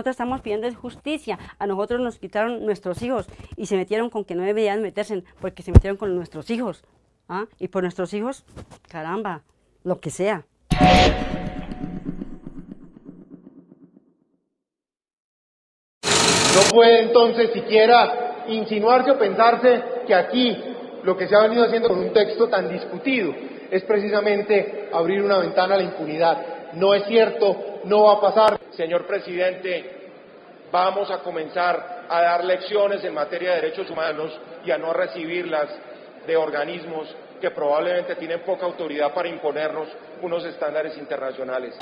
nosotros estamos pidiendo es justicia. A nosotros nos quitaron nuestros hijos y se metieron con que no deberían meterse porque se metieron con nuestros hijos. ¿Ah? Y por nuestros hijos, caramba, lo que sea. No puede entonces siquiera insinuarse o pensarse que aquí lo que se ha venido haciendo con un texto tan discutido es precisamente abrir una ventana a la impunidad. No es cierto, no va a pasar. Señor presidente, vamos a comenzar a dar lecciones en materia de derechos humanos y a no recibirlas de organismos que probablemente tienen poca autoridad para imponernos unos estándares internacionales.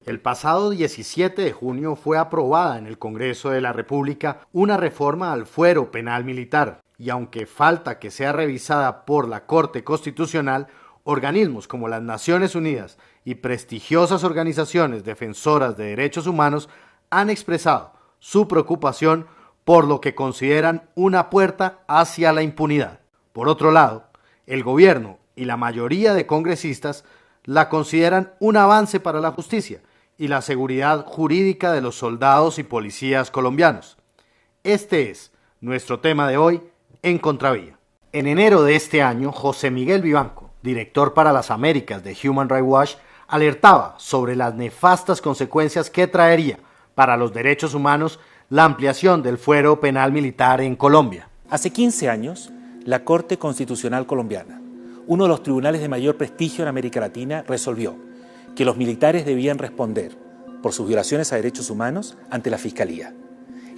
El pasado 17 de junio fue aprobada en el Congreso de la República una reforma al fuero penal militar, y aunque falta que sea revisada por la Corte Constitucional, organismos como las Naciones Unidas y prestigiosas organizaciones defensoras de derechos humanos han expresado su preocupación por lo que consideran una puerta hacia la impunidad. Por otro lado, el gobierno y la mayoría de congresistas la consideran un avance para la justicia y la seguridad jurídica de los soldados y policías colombianos. Este es nuestro tema de hoy en Contravía. En enero de este año, José Miguel Vivanco, director para las Américas de Human Rights Watch, alertaba sobre las nefastas consecuencias que traería para los derechos humanos la ampliación del fuero penal militar en Colombia. Hace 15 años, la Corte Constitucional Colombiana, uno de los tribunales de mayor prestigio en América Latina, resolvió que los militares debían responder por sus violaciones a derechos humanos ante la Fiscalía.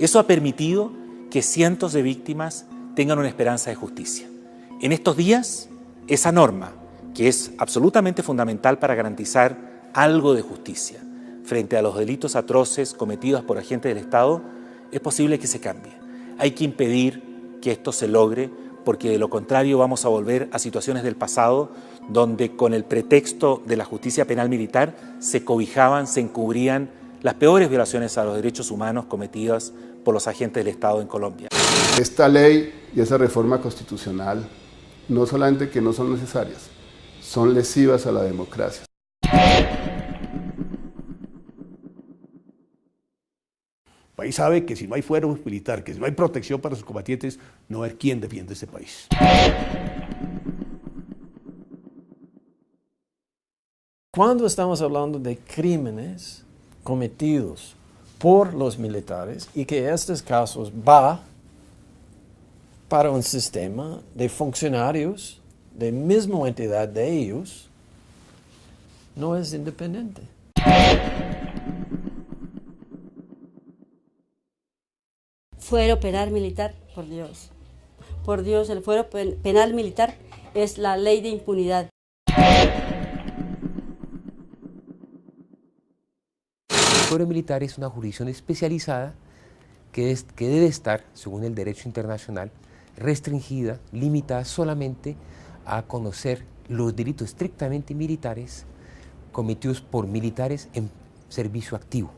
Eso ha permitido que cientos de víctimas tengan una esperanza de justicia. En estos días, esa norma, que es absolutamente fundamental para garantizar algo de justicia frente a los delitos atroces cometidos por agentes del Estado, es posible que se cambie. Hay que impedir que esto se logre, porque de lo contrario vamos a volver a situaciones del pasado donde con el pretexto de la justicia penal militar se cobijaban, se encubrían las peores violaciones a los derechos humanos cometidas por los agentes del Estado en Colombia. Esta ley y esa reforma constitucional no solamente que no son necesarias, son lesivas a la democracia. El país sabe que si no hay fuero militar, que si no hay protección para sus combatientes, no hay quien defiende ese país. Cuando estamos hablando de crímenes cometidos por los militares y que estos casos va para un sistema de funcionarios de misma entidad de ellos, no es independiente. Fuero penal militar, por Dios, el fuero penal militar es la ley de impunidad. El fuero militar es una jurisdicción especializada que debe estar, según el derecho internacional, restringida, limitada solamente a conocer los delitos estrictamente militares cometidos por militares en servicio activo.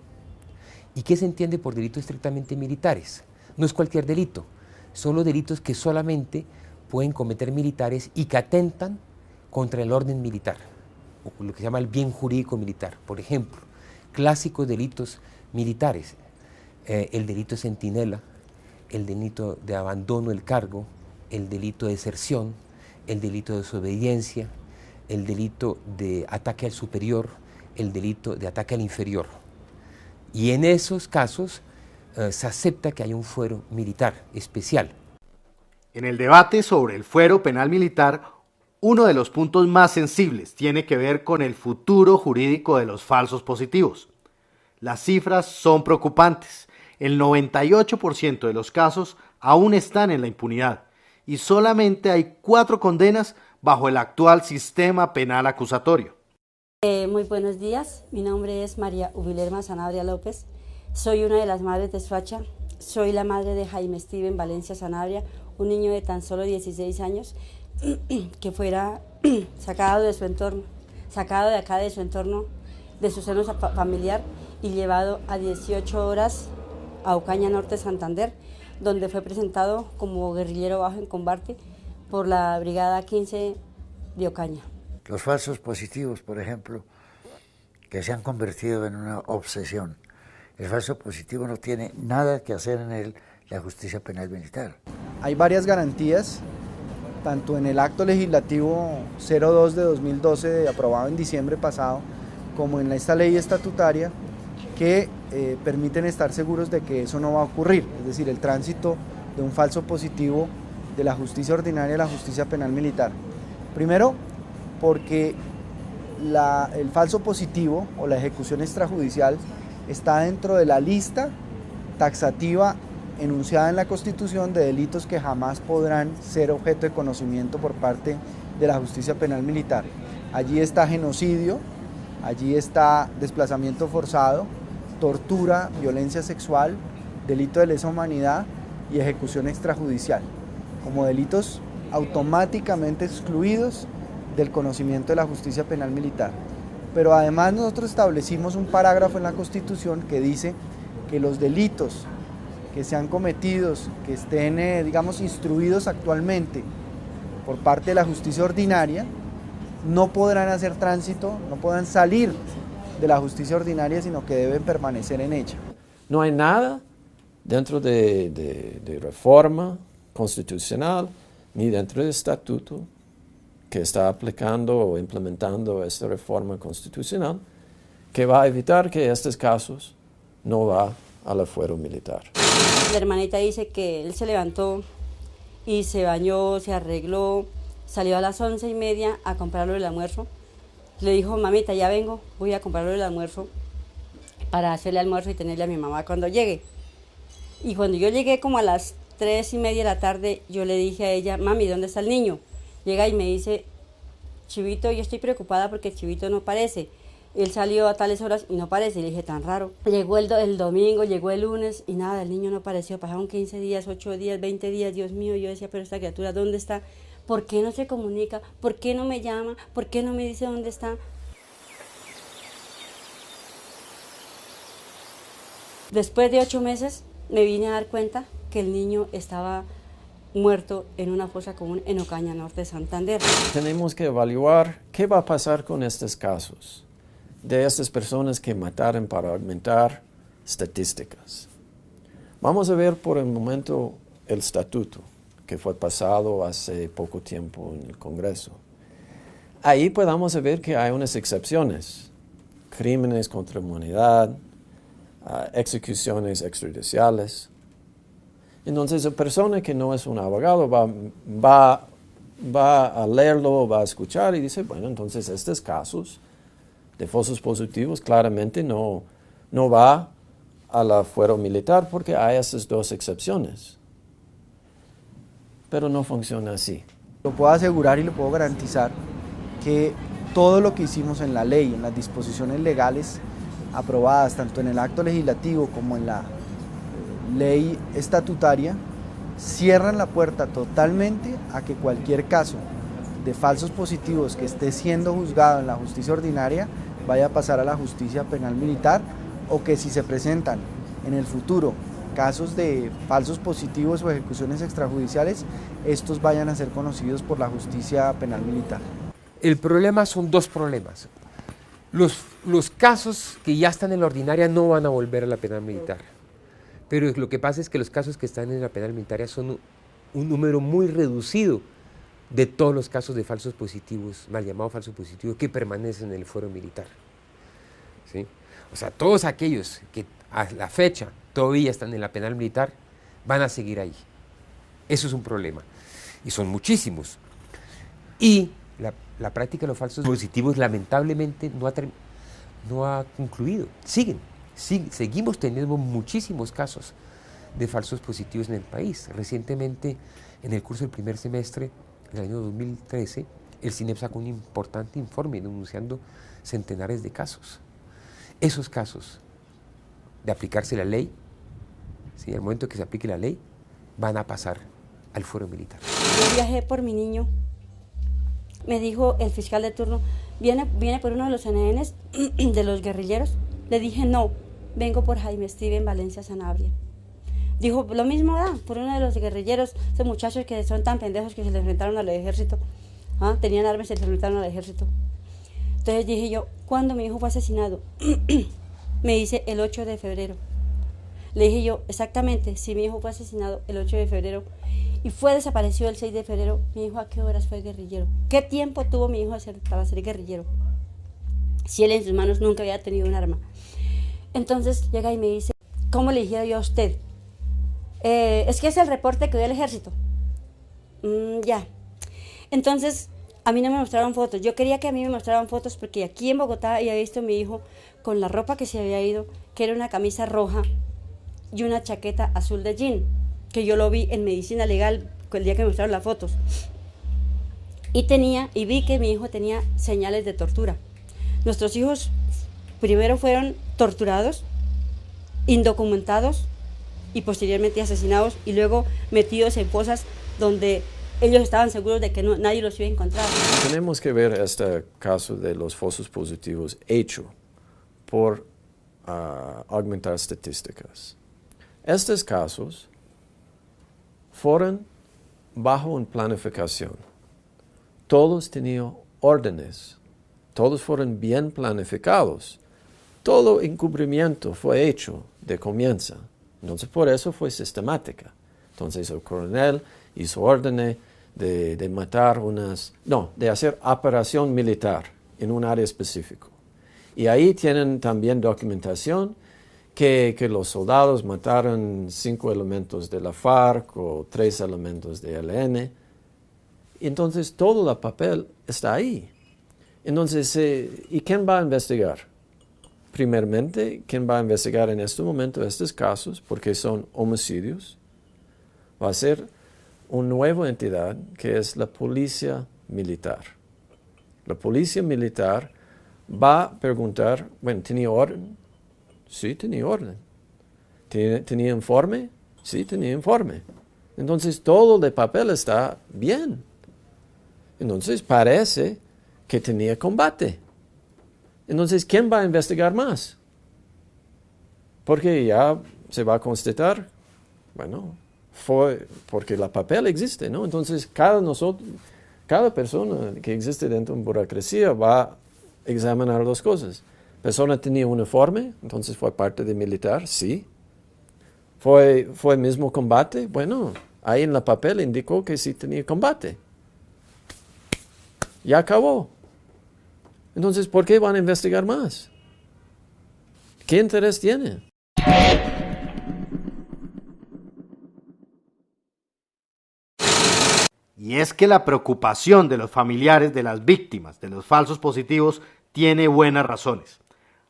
¿Y qué se entiende por delitos estrictamente militares? No es cualquier delito, son los delitos que solamente pueden cometer militares y que atentan contra el orden militar, o lo que se llama el bien jurídico militar. Por ejemplo, clásicos delitos militares, el delito de centinela, el delito de abandono del cargo, el delito de deserción, el delito de desobediencia, el delito de ataque al superior, el delito de ataque al inferior. Y en esos casos se acepta que hay un fuero militar especial. En el debate sobre el fuero penal militar, uno de los puntos más sensibles tiene que ver con el futuro jurídico de los falsos positivos. Las cifras son preocupantes. El 98% de los casos aún están en la impunidad y solamente hay 4 condenas bajo el actual sistema penal acusatorio. Muy buenos días, mi nombre es María Ubilerma Sanabria López, soy una de las madres de Soacha, soy la madre de Jaime Steven Valencia Sanabria, un niño de tan solo 16 años que fuera sacado de su entorno, sacado de acá de su entorno, de su seno familiar y llevado a 18 horas a Ocaña Norte, Santander, donde fue presentado como guerrillero bajo en combate por la Brigada 15 de Ocaña. Los falsos positivos, por ejemplo, que se han convertido en una obsesión. El falso positivo no tiene nada que hacer en la justicia penal militar. Hay varias garantías, tanto en el acto legislativo 02 de 2012, aprobado en diciembre pasado, como en esta ley estatutaria, que permiten estar seguros de que eso no va a ocurrir, es decir, el tránsito de un falso positivo de la justicia ordinaria a la justicia penal militar. Primero, porque el falso positivo o la ejecución extrajudicial está dentro de la lista taxativa enunciada en la Constitución de delitos que jamás podrán ser objeto de conocimiento por parte de la justicia penal militar. Allí está genocidio, allí está desplazamiento forzado, tortura, violencia sexual, delito de lesa humanidad y ejecución extrajudicial, como delitos automáticamente excluidos del conocimiento de la justicia penal militar. Pero además nosotros establecimos un parágrafo en la Constitución que dice que los delitos que sean cometidos, que estén, digamos, instruidos actualmente por parte de la justicia ordinaria, no podrán hacer tránsito, no podrán salir de la justicia ordinaria, sino que deben permanecer en ella. No hay nada dentro de reforma constitucional ni dentro del estatuto que está aplicando o implementando esta reforma constitucional que va a evitar que estos casos no va al fuero militar. La hermanita dice que él se levantó y se bañó, se arregló, salió a las 11:30 a comprarlo el almuerzo. Le dijo, mamita, ya vengo, voy a comprarlo el almuerzo para hacerle almuerzo y tenerle a mi mamá cuando llegue. Y cuando yo llegué como a las 3:30 de la tarde, yo le dije a ella, mami, ¿dónde está el niño? Llega y me dice, Chivito, yo estoy preocupada porque Chivito no aparece. Él salió a tales horas y no aparece. Y le dije, tan raro. Llegó el domingo, llegó el lunes y nada, el niño no apareció. Pasaron 15 días, 8 días, 20 días, Dios mío. Yo decía, pero esta criatura, ¿dónde está? ¿Por qué no se comunica? ¿Por qué no me llama? ¿Por qué no me dice dónde está? Después de 8 meses me vine a dar cuenta que el niño estaba muerto en una fosa común en Ocaña Norte de Santander. Tenemos que evaluar qué va a pasar con estos casos, de estas personas que mataron para aumentar estadísticas. Vamos a ver por el momento el estatuto que fue pasado hace poco tiempo en el Congreso. Ahí podamos ver que hay unas excepciones, crímenes contra la humanidad, ejecuciones extrajudiciales. Entonces, la persona que no es un abogado va a leerlo, va a escuchar y dice, bueno, entonces estos casos de falsos positivos claramente no va a la fuero militar porque hay esas dos excepciones. Pero no funciona así. Lo puedo asegurar y lo puedo garantizar que todo lo que hicimos en la ley, en las disposiciones legales aprobadas, tanto en el acto legislativo como en la ley estatutaria, cierran la puerta totalmente a que cualquier caso de falsos positivos que esté siendo juzgado en la justicia ordinaria vaya a pasar a la justicia penal militar, o que si se presentan en el futuro casos de falsos positivos o ejecuciones extrajudiciales, estos vayan a ser conocidos por la justicia penal militar. El problema son dos problemas. Los casos que ya están en la ordinaria no van a volver a la penal militar. Pero lo que pasa es que los casos que están en la penal militar son un número muy reducido de todos los casos de falsos positivos, mal llamados falsos positivos, que permanecen en el fuero militar. ¿Sí? O sea, todos aquellos que a la fecha todavía están en la penal militar van a seguir ahí. Eso es un problema. Y son muchísimos. Y la práctica de los falsos positivos lamentablemente no ha concluido. Seguimos teniendo muchísimos casos de falsos positivos en el país. Recientemente, en el curso del primer semestre, en el año 2013, el CINEP sacó un importante informe denunciando centenares de casos. Esos casos de aplicarse la ley, ¿sí? Al momento que se aplique la ley, van a pasar al fuero militar. Yo viajé por mi niño. Me dijo el fiscal de turno, ¿viene por uno de los NNs de los guerrilleros? Le dije, no, vengo por Jaime Steven Valencia Sanabria. Dijo, lo mismo da, por uno de los guerrilleros, esos muchachos que son tan pendejos que se le enfrentaron al ejército. Tenían armas y se le enfrentaron al ejército. Entonces dije yo, ¿cuándo mi hijo fue asesinado? Me dice, el 8 de febrero. Le dije yo, exactamente, si mi hijo fue asesinado el 8 de febrero y fue desaparecido el 6 de febrero, mi hijo ¿a qué horas fue guerrillero? ¿Qué tiempo tuvo mi hijo para ser guerrillero? Si él en sus manos nunca había tenido un arma. Entonces llega y me dice, ¿cómo le dijera yo a usted? Es que es el reporte que dio el ejército. Ya. Entonces, a mí no me mostraron fotos. Yo quería que a mí me mostraran fotos porque aquí en Bogotá había visto a mi hijo con la ropa que se había ido, que era una camisa roja y una chaqueta azul de jean, que yo lo vi en medicina legal el día que me mostraron las fotos. Y vi que mi hijo tenía señales de tortura. Nuestros hijos primero fueron torturados, indocumentados y posteriormente asesinados y luego metidos en fosas donde ellos estaban seguros de que nadie los iba a encontrar. Tenemos que ver este caso de los falsos positivos hecho por aumentar estadísticas. Estos casos fueron bajo una planificación. Todos tenían órdenes, todos fueron bien planificados. Todo encubrimiento fue hecho de comienzo. Entonces, por eso fue sistemática. Entonces, el coronel hizo órdenes de matar de hacer operación militar en un área específica. Y ahí tienen también documentación que los soldados mataron 5 elementos de la FARC o 3 elementos de ELN. Entonces, todo el papel está ahí. Entonces, ¿y quién va a investigar? Primeramente, ¿quién va a investigar en este momento estos casos? Porque son homicidios. Va a ser una nueva entidad que es la Policía Militar. La Policía Militar va a preguntar, bueno, ¿tenía orden? Sí, tenía orden. ¿Tenía informe? Sí, tenía informe. Entonces, todo el papel está bien. Entonces, parece que tenía combate. Entonces, ¿quién va a investigar más? Porque ya se va a constatar, bueno, fue porque el papel existe, ¿no? Entonces, cada persona que existe dentro de una burocracia va a examinar las cosas. ¿La persona tenía uniforme? Entonces, ¿fue parte de militar? Sí. ¿Fue el mismo combate? Bueno, ahí en el papel indicó que sí tenía combate. Ya acabó. Entonces, ¿por qué van a investigar más? ¿Qué interés tiene? Y es que la preocupación de los familiares de las víctimas de los falsos positivos tiene buenas razones.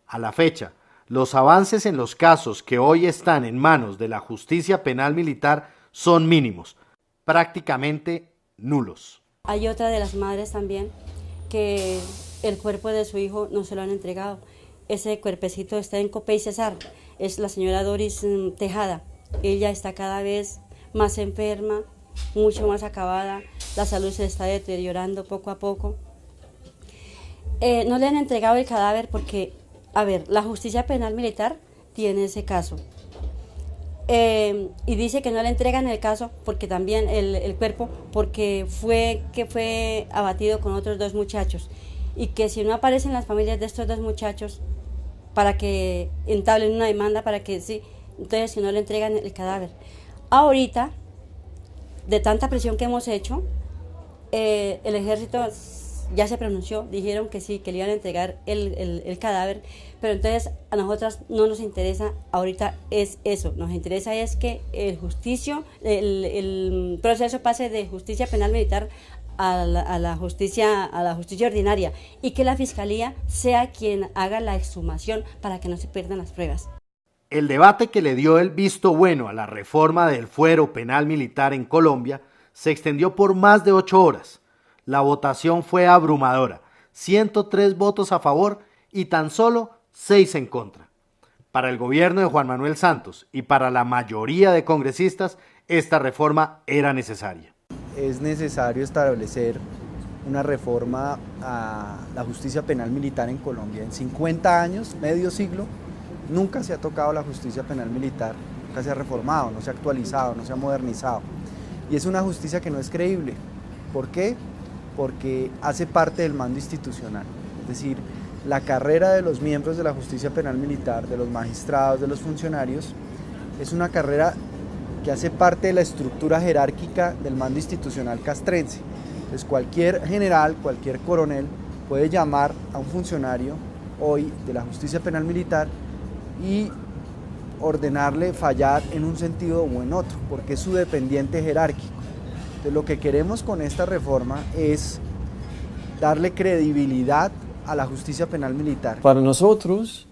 A la fecha, los avances en los casos que hoy están en manos de la justicia penal militar son mínimos, prácticamente nulos. Hay otra de las madres también que el cuerpo de su hijo no se lo han entregado. Ese cuerpecito está en Copey Cesar, es la señora Doris Tejada. Ella está cada vez más enferma, mucho más acabada, la salud se está deteriorando poco a poco. No le han entregado el cadáver porque, a ver, la justicia penal militar tiene ese caso. Y dice que no le entregan el caso porque también el cuerpo, porque fue abatido con otros 2 muchachos. Y que si no aparecen las familias de estos 2 muchachos para que entablen una demanda para que sí, entonces si no le entregan el cadáver. Ahorita, de tanta presión que hemos hecho, el ejército ya se pronunció, dijeron que sí, que le iban a entregar el cadáver, pero entonces a nosotras no nos interesa ahorita es eso, nos interesa es que el proceso pase de justicia penal militar a la justicia ordinaria y que la fiscalía sea quien haga la exhumación para que no se pierdan las pruebas. El debate que le dio el visto bueno a la reforma del fuero penal militar en Colombia se extendió por más de 8 horas. La votación fue abrumadora, 103 votos a favor y tan solo 6 en contra. Para el gobierno de Juan Manuel Santos y para la mayoría de congresistas, esta reforma era necesaria. Es necesario establecer una reforma a la justicia penal militar en Colombia. En 50 años, medio siglo, nunca se ha tocado la justicia penal militar, nunca se ha reformado, no se ha actualizado, no se ha modernizado. Y es una justicia que no es creíble. ¿Por qué? Porque hace parte del mando institucional. Es decir, la carrera de los miembros de la justicia penal militar, de los magistrados, de los funcionarios, es una carrera que hace parte de la estructura jerárquica del mando institucional castrense. Entonces cualquier general, cualquier coronel puede llamar a un funcionario hoy de la justicia penal militar y ordenarle fallar en un sentido o en otro, porque es su dependiente jerárquico. Entonces lo que queremos con esta reforma es darle credibilidad a la justicia penal militar. Para nosotros,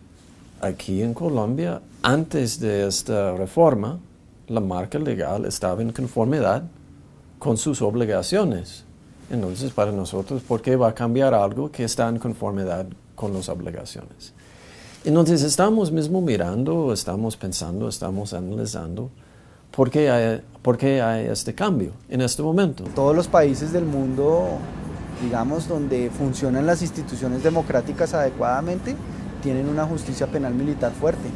aquí en Colombia, antes de esta reforma, la marca legal estaba en conformidad con sus obligaciones. Entonces, para nosotros, ¿por qué va a cambiar algo que está en conformidad con las obligaciones? Entonces, estamos mismo mirando, estamos pensando, estamos analizando por qué hay este cambio en este momento. Todos los países del mundo, digamos, donde funcionan las instituciones democráticas adecuadamente, tienen una justicia penal militar fuerte.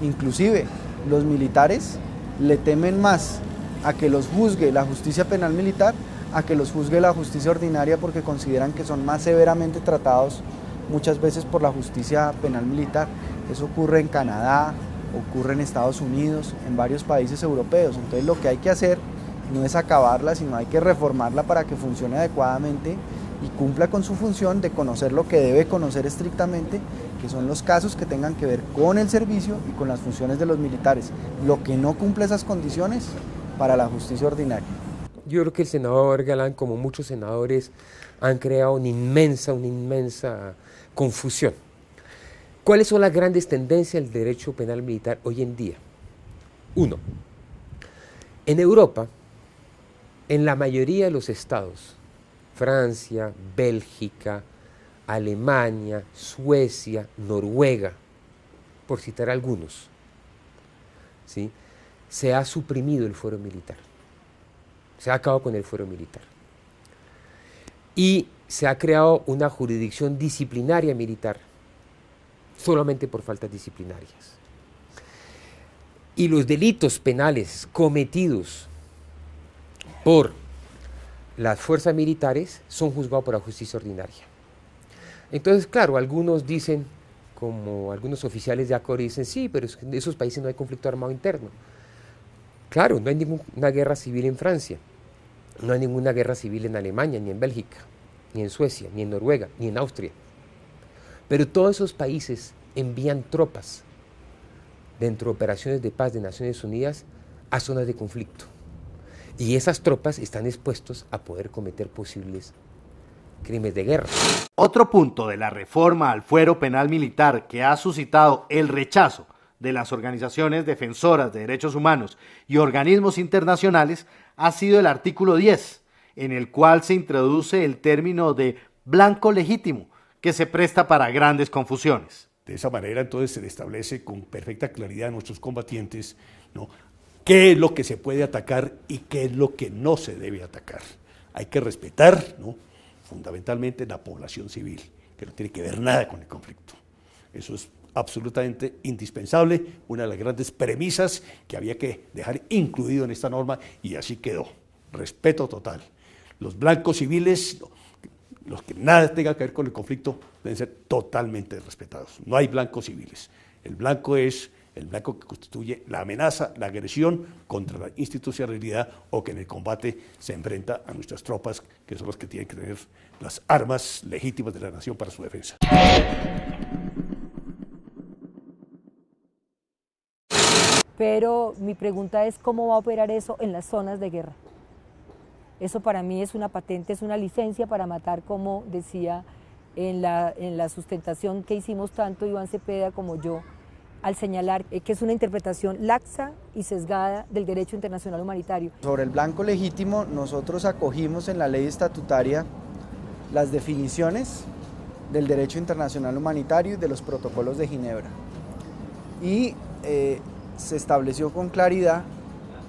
Inclusive, los militares le temen más a que los juzgue la justicia penal militar a que los juzgue la justicia ordinaria, porque consideran que son más severamente tratados muchas veces por la justicia penal militar. Eso ocurre en Canadá, ocurre en Estados Unidos, en varios países europeos. Entonces lo que hay que hacer no es acabarla, sino hay que reformarla para que funcione adecuadamente y cumpla con su función de conocer lo que debe conocer estrictamente, que son los casos que tengan que ver con el servicio y con las funciones de los militares. Lo que no cumple esas condiciones, para la justicia ordinaria. Yo creo que el senador Galán, como muchos senadores, han creado una inmensa confusión. ¿Cuáles son las grandes tendencias del derecho penal militar hoy en día? Uno, en Europa, en la mayoría de los estados, Francia, Bélgica, Alemania, Suecia, Noruega, por citar algunos, ¿sí?, se ha suprimido el fuero militar. Se ha acabado con el fuero militar. Y se ha creado una jurisdicción disciplinaria militar, solamente por faltas disciplinarias. Y los delitos penales cometidos por las fuerzas militares son juzgados por la justicia ordinaria. Entonces, claro, algunos dicen, como algunos oficiales de ACOR dicen, sí, pero en esos países no hay conflicto armado interno. Claro, no hay ninguna guerra civil en Francia, no hay ninguna guerra civil en Alemania, ni en Bélgica, ni en Suecia, ni en Noruega, ni en Austria. Pero todos esos países envían tropas dentro de operaciones de paz de Naciones Unidas a zonas de conflicto. Y esas tropas están expuestos a poder cometer posibles crímenes de guerra. Otro punto de la reforma al fuero penal militar que ha suscitado el rechazo de las organizaciones defensoras de derechos humanos y organismos internacionales ha sido el artículo 10, en el cual se introduce el término de blanco legítimo, que se presta para grandes confusiones. De esa manera, entonces, se le establece con perfecta claridad a nuestros combatientes, ¿no?, qué es lo que se puede atacar y qué es lo que no se debe atacar. Hay que respetar, ¿no?, fundamentalmente la población civil, que no tiene que ver nada con el conflicto. Eso es absolutamente indispensable, una de las grandes premisas que había que dejar incluido en esta norma, y así quedó. Respeto total. Los blancos civiles, los que nada tenga que ver con el conflicto, deben ser totalmente respetados. No hay blancos civiles. El blanco es el blanco que constituye la amenaza, la agresión contra la institucionalidad, o que en el combate se enfrenta a nuestras tropas, que son las que tienen que tener las armas legítimas de la nación para su defensa. Pero mi pregunta es, ¿cómo va a operar eso en las zonas de guerra? Eso para mí es una patente, es una licencia para matar, como decía en la sustentación que hicimos tanto Iván Cepeda como yo, al señalar que es una interpretación laxa y sesgada del derecho internacional humanitario. Sobre el blanco legítimo, nosotros acogimos en la ley estatutaria las definiciones del derecho internacional humanitario y de los protocolos de Ginebra. Y se estableció con claridad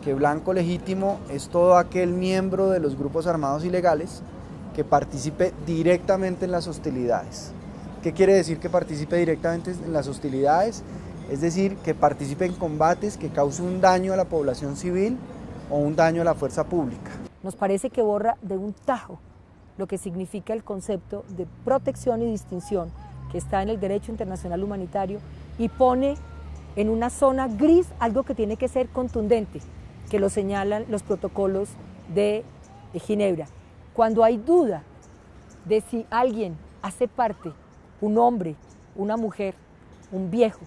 que blanco legítimo es todo aquel miembro de los grupos armados ilegales que participe directamente en las hostilidades. ¿Qué quiere decir que participe directamente en las hostilidades? Es decir, que participe en combates que causen un daño a la población civil o un daño a la fuerza pública. Nos parece que borra de un tajo lo que significa el concepto de protección y distinción que está en el derecho internacional humanitario y pone en una zona gris algo que tiene que ser contundente, que lo señalan los protocolos de Ginebra. Cuando hay duda de si alguien hace parte, un hombre, una mujer, un viejo,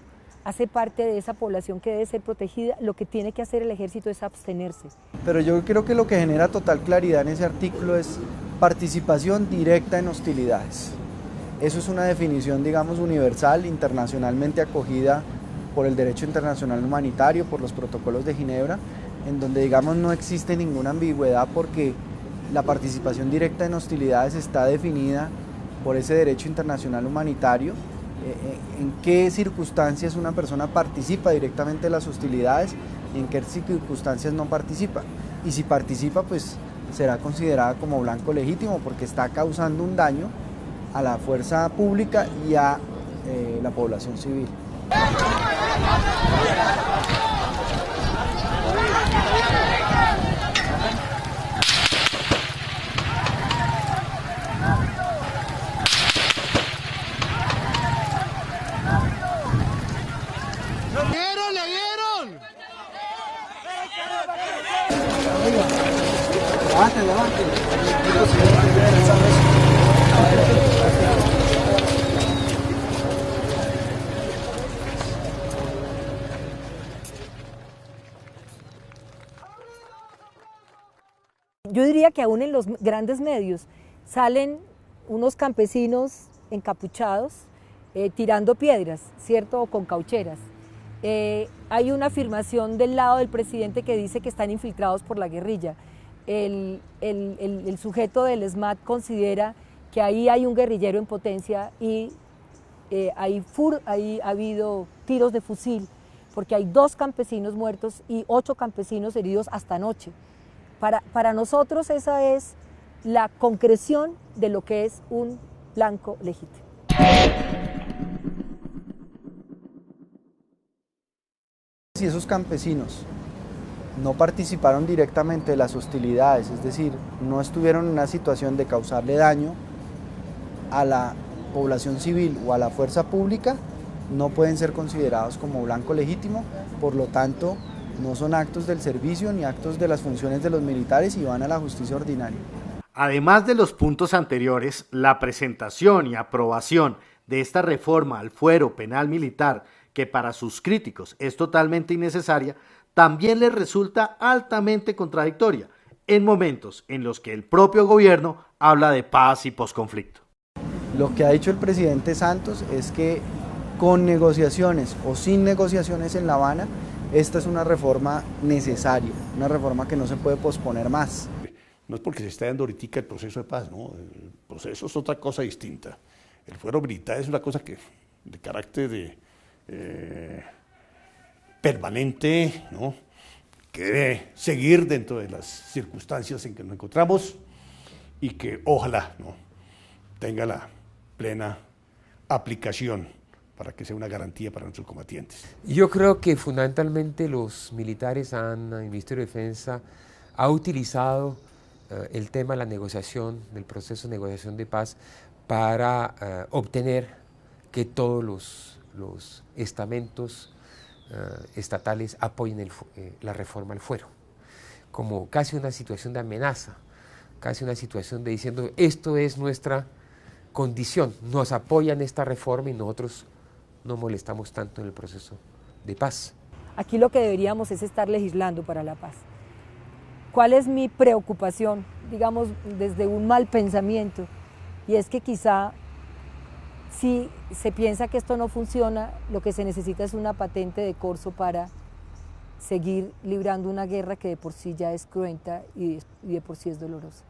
hace parte de esa población que debe ser protegida, lo que tiene que hacer el ejército es abstenerse. Pero yo creo que lo que genera total claridad en ese artículo es participación directa en hostilidades. Eso es una definición, digamos, universal, internacionalmente acogida por el derecho internacional humanitario, por los protocolos de Ginebra, en donde, digamos, no existe ninguna ambigüedad porque la participación directa en hostilidades está definida por ese derecho internacional humanitario. En qué circunstancias una persona participa directamente de las hostilidades y en qué circunstancias no participa. Y si participa, pues será considerada como blanco legítimo porque está causando un daño a la fuerza pública y a la población civil. Yo diría que aún en los grandes medios salen unos campesinos encapuchados tirando piedras, ¿cierto? O con caucheras. Hay una afirmación del lado del presidente que dice que están infiltrados por la guerrilla. El sujeto del SMAT considera que ahí hay un guerrillero en potencia y ahí ha habido tiros de fusil, porque hay 2 campesinos muertos y 8 campesinos heridos hasta anoche. Para nosotros esa es la concreción de lo que es un blanco legítimo. Si esos campesinos no participaron directamente de las hostilidades, es decir, no estuvieron en una situación de causarle daño a la población civil o a la fuerza pública, no pueden ser considerados como blanco legítimo, por lo tanto, no son actos del servicio ni actos de las funciones de los militares y van a la justicia ordinaria. Además de los puntos anteriores, la presentación y aprobación de esta reforma al fuero penal militar, que para sus críticos es totalmente innecesaria, también les resulta altamente contradictoria en momentos en los que el propio gobierno habla de paz y posconflicto. Lo que ha dicho el presidente Santos es que con negociaciones o sin negociaciones en La Habana, esta es una reforma necesaria, una reforma que no se puede posponer más. No es porque se está dando ahorita el proceso de paz, no, el proceso es otra cosa distinta. El fuero militar es una cosa que de carácter permanente, ¿no? Que debe seguir dentro de las circunstancias en que nos encontramos y que ojalá, ¿no?, tenga la plena aplicación para que sea una garantía para nuestros combatientes. Yo creo que fundamentalmente los militares, el Ministerio de Defensa ha utilizado el tema de la negociación, del proceso de negociación de paz, para obtener que todos los estamentos estatales apoyen la reforma al fuero, como casi una situación de amenaza, casi una situación de diciendo esto es nuestra condición, nos apoyan esta reforma y nosotros no molestamos tanto en el proceso de paz. Aquí lo que deberíamos es estar legislando para la paz. ¿Cuál es mi preocupación, digamos, desde un mal pensamiento? Y es que quizá si se piensa que esto no funciona, lo que se necesita es una patente de corso para seguir librando una guerra que de por sí ya es cruenta y de por sí es dolorosa.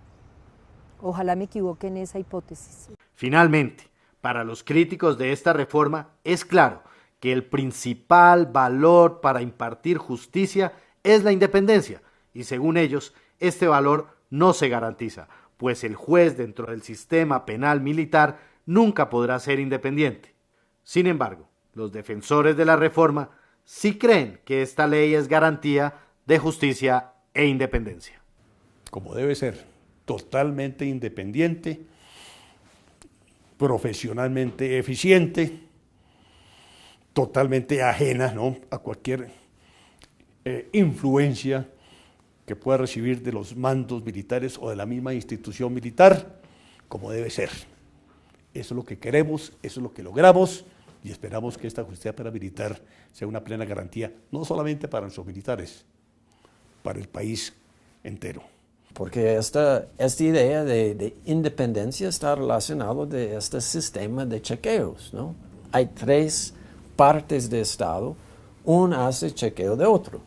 Ojalá me equivoque en esa hipótesis. Finalmente, para los críticos de esta reforma es claro que el principal valor para impartir justicia es la independencia y según ellos este valor no se garantiza, pues el juez dentro del sistema penal militar nunca podrá ser independiente. Sin embargo, los defensores de la reforma sí creen que esta ley es garantía de justicia e independencia. Como debe ser, totalmente independiente, profesionalmente eficiente, totalmente ajena, ¿no?, a cualquier influencia que pueda recibir de los mandos militares o de la misma institución militar, como debe ser. Eso es lo que queremos, eso es lo que logramos, y esperamos que esta justicia paramilitar sea una plena garantía, no solamente para nuestros militares, para el país entero. Porque esta idea de independencia está relacionada de este sistema de chequeos, ¿no? Hay tres partes de Estado, uno hace chequeo de otro.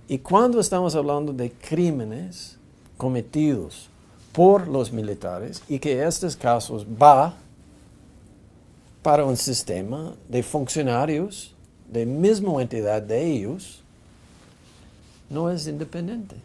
Y cuando estamos hablando de crímenes cometidos por los militares y que estos casos va para un sistema de funcionarios de misma entidad de ellos, no es independiente.